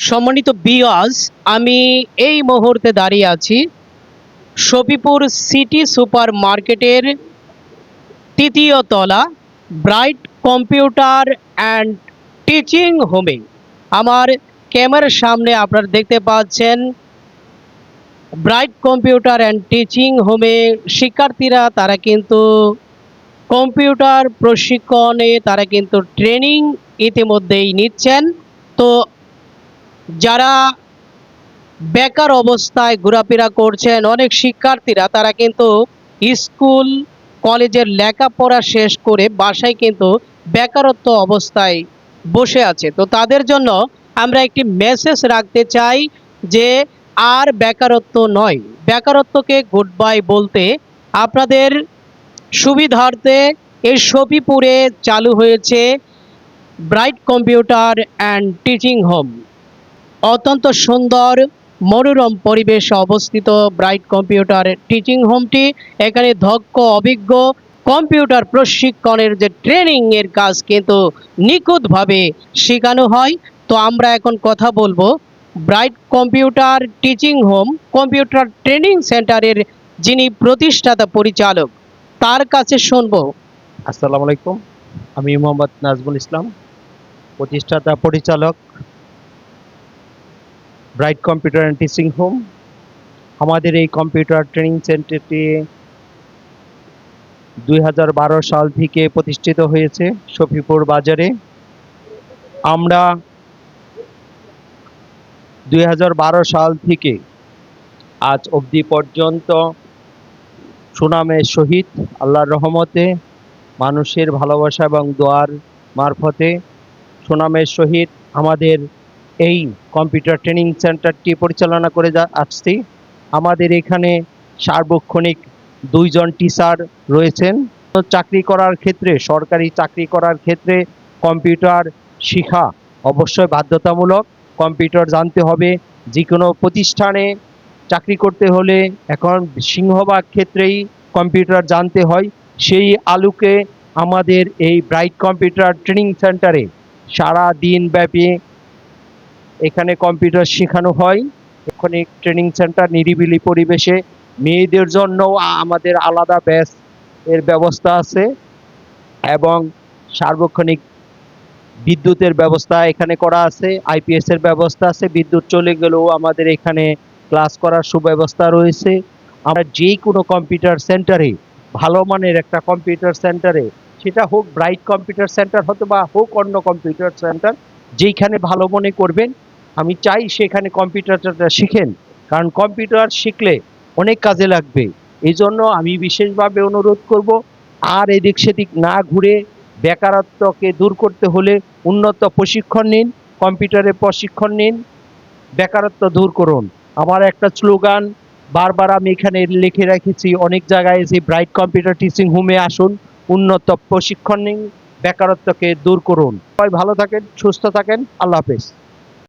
সম্মানিত ভিউয়ার্স, আমি এই মুহূর্তে দাঁড়িয়ে আছি সফিপুর সিটি সুপার মার্কেটের তৃতীয় তলা ব্রাইট কম্পিউটার অ্যান্ড টিচিং হোমে। আমার ক্যামেরার সামনে আপনারা দেখতে পাচ্ছেন ব্রাইট কম্পিউটার অ্যান্ড টিচিং হোমে শিক্ষার্থীরা তারা কিন্তু কম্পিউটার প্রশিক্ষণে তারা কিন্তু ট্রেনিং ইতিমধ্যেই নিচ্ছেন। তো যারা বেকার অবস্থায় ঘোরাফেরা করছেন অনেক শিক্ষার্থীরা তারা কিন্তু স্কুল কলেজের লেখাপড়া শেষ করে বাসায় কিন্তু বেকারত্ব অবস্থায় বসে আছে। তো তাদের জন্য আমরা একটি মেসেজ রাখতে চাই যে আর বেকারত্ব নয়, বেকারত্বকে গুড বাই বলতে আপনাদের সুবিধার্থে এই সফিপুরে চালু হয়েছে bright computer and teaching home. অত্যন্ত সুন্দর মনোরম পরিবেশে অবস্থিত ব্রাইট কম্পিউটার টিচিং হোমটি। এখানে দক্ষ অভিজ্ঞ কম্পিউটার প্রশিক্ষণের যে ট্রেনিং এর কাজ কিন্তু নিখুঁতভাবে শেখানো হয়। তো আমরা এখন কথা বলবো bright computer teaching home computer training সেন্টারের যিনি প্রতিষ্ঠাতা পরিচালক তার কাছে শুনবো। আসসালামু আলাইকুম, আমি মোহাম্মদ নাজমুল ইসলাম, প্রতিষ্ঠাতা পরিচালক bright computer and teaching home. আমাদের এই কম্পিউটার ট্রেনিং সেন্টারটি 2012 সাল থেকে প্রতিষ্ঠিত হয়েছে সফিপুর বাজারে। আমরা 2012 সাল থেকে আজ অবধি পর্যন্ত সুনামের সহিত আল্লাহর রহমতে মানুষের ভালোবাসা এবং দোয়ার মারফতে সুনামের সহিত আমাদের এই কম্পিউটার ট্রেনিং সেন্টারটি পরিচালনা করে আসছি। আমাদের এখানে সার্বক্ষণিক 2 জন টিচার রয়েছেন। চাকরি করার ক্ষেত্রে, সরকারি চাকরি করার ক্ষেত্রে কম্পিউটার শেখা অবশ্যই বাধ্যতামূলক। কম্পিউটার জানতে হবে। যে কোনো প্রতিষ্ঠানে চাকরি করতে হলে এখন সিংহভাগ ক্ষেত্রেই কম্পিউটার জানতে হয়। সেই আলোকে আমাদের এই ব্রাইট কম্পিউটার ট্রেনিং সেন্টারে সারা দিন ব্যাপী এখানে কম্পিউটার শেখানো হয়। এখানে ট্রেনিং সেন্টার নিরিবিলি পরিবেশে, মেয়েদের জন্য আমাদের আলাদা ব্যাচ এর ব্যবস্থা আছে এবং সার্বক্ষণিক বিদ্যুতের ব্যবস্থা এখানে করা আছে, আইপিএস এর ব্যবস্থা আছে। বিদ্যুৎ চলে গেলেও আমাদের এখানে ক্লাস করার সুব্যবস্থা রয়েছে। আমরা যে কোনো কম্পিউটার সেন্টারে, ভালো মানের একটা কম্পিউটার সেন্টারে, সেটা হোক ব্রাইট কম্পিউটার সেন্টার হতে বা হোক অন্য কম্পিউটার সেন্টার, যেইখানে ভালো মনে করবেন, আমি চাই সেখানে কম্পিউটারটা শিখেন, কারণ কম্পিউটার শিখলে অনেক কাজে লাগবে। এই জন্য আমি বিশেষভাবে অনুরোধ করব, আর এদিক সেদিক না ঘুরে বেকারত্বকে দূর করতে হলে উন্নত প্রশিক্ষণ নিন, কম্পিউটারের প্রশিক্ষণ নিন, বেকারত্ব দূর করুন। আমার একটা স্লোগান বারবার আমি এখানে লিখে রেখেছি অনেক জায়গায়, যে ব্রাইট কম্পিউটার টিচিং হোমে আসুন, উন্নত প্রশিক্ষণ নিন, বেকারত্বকে দূর করুন। সবাই ভালো থাকেন, সুস্থ থাকেন, আল্লাহ হাফেজ।